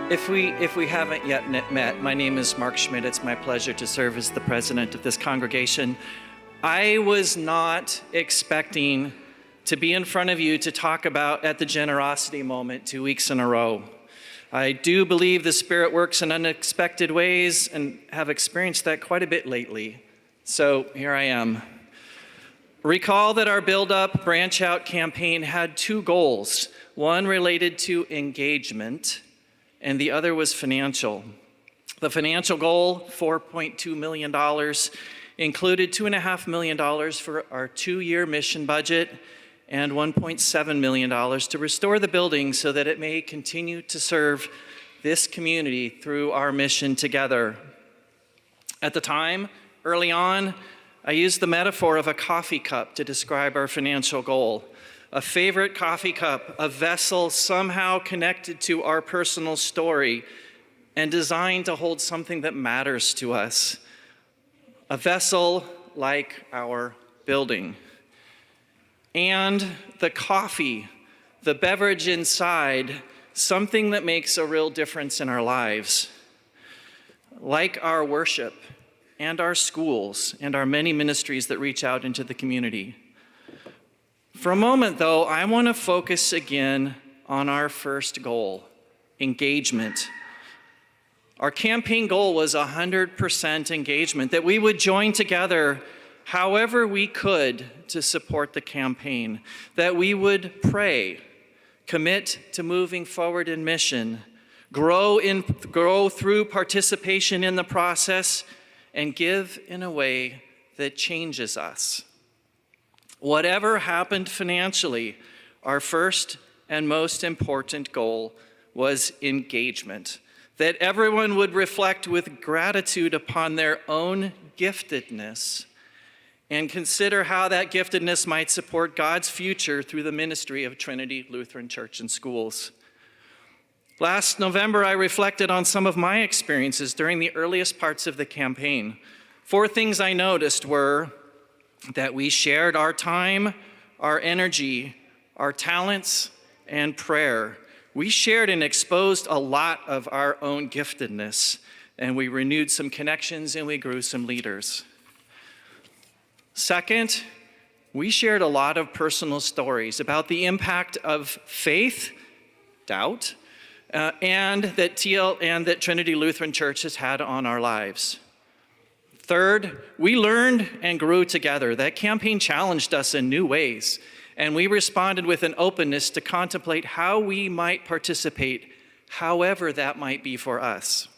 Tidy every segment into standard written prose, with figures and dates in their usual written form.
If we haven't yet met, my name is Mark Schmidt. It's my pleasure to serve as the president of this congregation. I was not expecting to be in front of you to talk about at the generosity moment 2 weeks in a row. I do believe the Spirit works in unexpected ways and have experienced that quite a bit lately. So here I am. Recall that our Build Up, Branch Out campaign had two goals. One related to engagement, and the other was financial. The financial goal, $4.2 million, included $2.5 million for our 2-year mission budget and $1.7 million to restore the building so that it may continue to serve this community through our mission together. At the time, early on, I used the metaphor of a coffee cup to describe our financial goal. A favorite coffee cup, a vessel somehow connected to our personal story and designed to hold something that matters to us. A vessel like our building. And the coffee, the beverage inside, something that makes a real difference in our lives. Like our worship and our schools and our many ministries that reach out into the community. For a moment, though, I want to focus again on our first goal, engagement. Our campaign goal was 100% engagement, that we would join together however we could to support the campaign, that we would pray, commit to moving forward in mission, grow through participation in the process, and give in a way that changes us. Whatever happened financially, our first and most important goal was engagement, that everyone would reflect with gratitude upon their own giftedness and consider how that giftedness might support God's future through the ministry of Trinity Lutheran Church and Schools. Last November, I reflected on some of my experiences during the earliest parts of the campaign. 4 things I noticed were that we shared our time, our energy, our talents, and prayer. We shared and exposed a lot of our own giftedness, and we renewed some connections and we grew some leaders. Second, we shared a lot of personal stories about the impact of faith, doubt, and that Trinity Lutheran Church has had on our lives. Third, we learned and grew together. That campaign challenged us in new ways, and we responded with an openness to contemplate how we might participate, however that might be for us.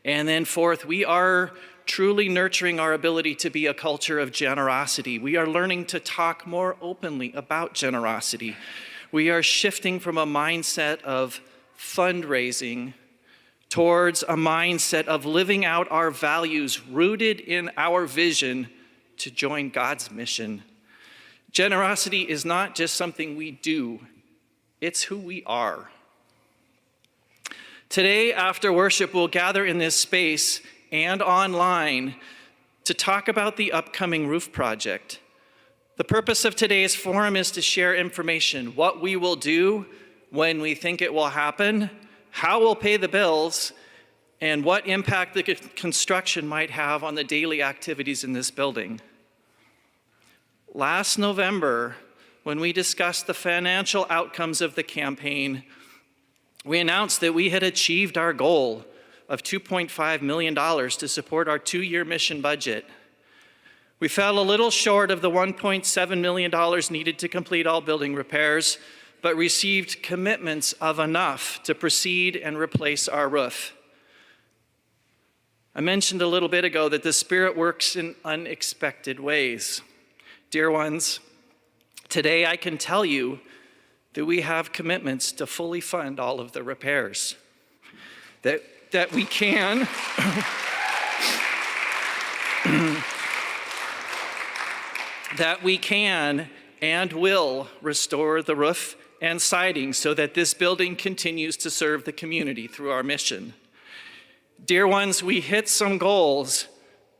And then fourth, we are truly nurturing our ability to be a culture of generosity. We are learning to talk more openly about generosity. We are shifting from a mindset of fundraising towards a mindset of living out our values rooted in our vision to join God's mission. Generosity is not just something we do, it's who we are. Today, after worship, we'll gather in this space and online to talk about the upcoming roof project. The purpose of today's forum is to share information, what we will do when we think it will happen, how we'll pay the bills, and what impact the construction might have on the daily activities in this building. Last November, when we discussed the financial outcomes of the campaign, we announced that we had achieved our goal of $2.5 million to support our 2-year mission budget. We fell a little short of the $1.7 million needed to complete all building repairs, but received commitments of enough to proceed and replace our roof. I mentioned a little bit ago that the Spirit works in unexpected ways. Dear ones, today I can tell you that we have commitments to fully fund all of the repairs. That we can that we can and will restore the roof and siding so that this building continues to serve the community through our mission. Dear ones, we hit some goals,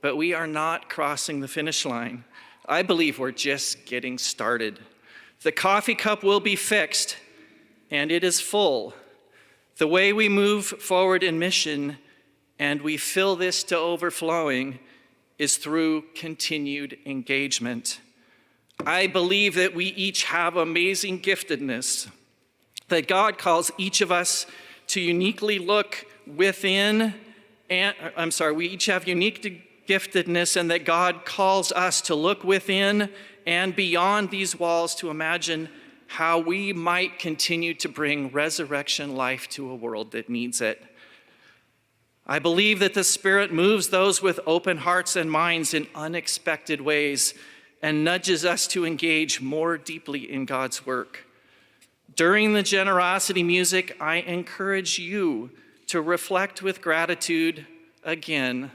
but we are not crossing the finish line. I believe we're just getting started. The coffee cup will be fixed, and it is full, The way we move forward in mission and we fill this to overflowing is through continued engagement. I believe that we each have amazing giftedness, that God calls each of us to uniquely look within, we each have unique giftedness, and that God calls us to look within and beyond these walls to imagine how we might continue to bring resurrection life to a world that needs it. I believe that the Spirit moves those with open hearts and minds in unexpected ways and nudges us to engage more deeply in God's work. During the generosity music, I encourage you to reflect with gratitude again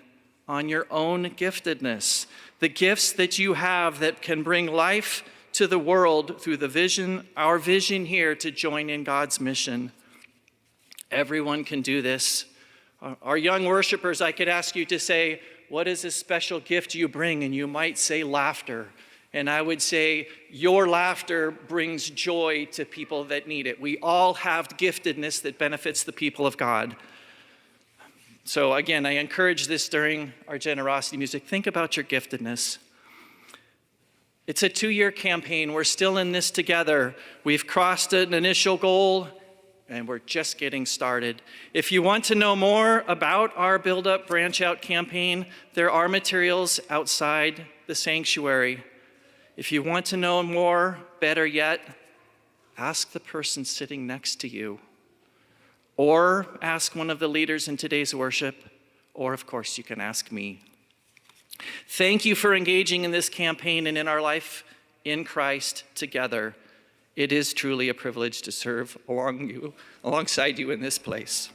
on your own giftedness, the gifts that you have that can bring life to the world through the vision, our vision here to join in God's mission. Everyone can do this. Our young worshipers, I could ask you to say, what is a special gift you bring? And you might say laughter. And I would say, your laughter brings joy to people that need it. We all have giftedness that benefits the people of God. So again, I encourage this during our generosity music. Think about your giftedness. It's a 2-year campaign. We're still in this together. We've crossed an initial goal, and we're just getting started. If you want to know more about our Build Up, Branch Out campaign, there are materials outside the sanctuary. If you want to know more, better yet, ask the person sitting next to you, or ask one of the leaders in today's worship, or of course you can ask me. Thank you for engaging in this campaign and in our life in Christ together. It is truly a privilege to serve alongside you in this place.